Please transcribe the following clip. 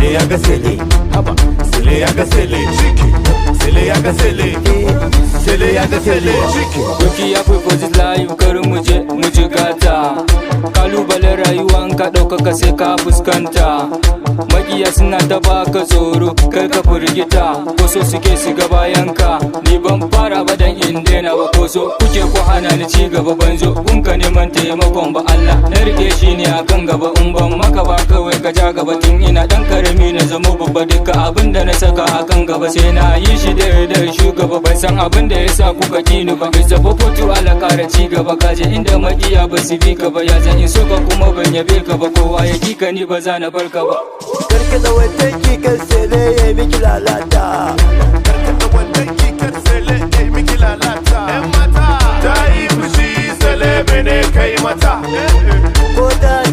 sele ya ga sele, haba sele ya ga sele, sele ya ga sele, sele ya ga sele. Doki ya fi layu karin muje gata. Kalubalen rayuwa in ka ɗaukaka sai ka fuskanta. Makiya suna ta baka tsoro kar ka firgita, ko so suke su ga bayanka. Ni ban fara ba dan in daina ba, ko so kuke ko hana ni ci gaba. Ban zo kunka neman taimakon ba, Allah na rike shi ne akan gaba. In ban maka ba kawai ka ja gaba, tun ina dan karami na zama babba. Duka abin da na saka akan gaba sai na yi shi da shugaba. Ban san abin da yasa kuka kini ba, bisa fofotu ala kara ci gaba. Kaje inda makiya ba su bi ka ba, ya zan in so ka kuma ban yabe ka ba. Kowa ya kika ni ba za na barka ba. Karkata wannan kikar sele ya yi miki lalata. Karkata wannan kikar sele ya yi miki lalata. Yan mata ta yi fushi sele bene kai mata. Ko da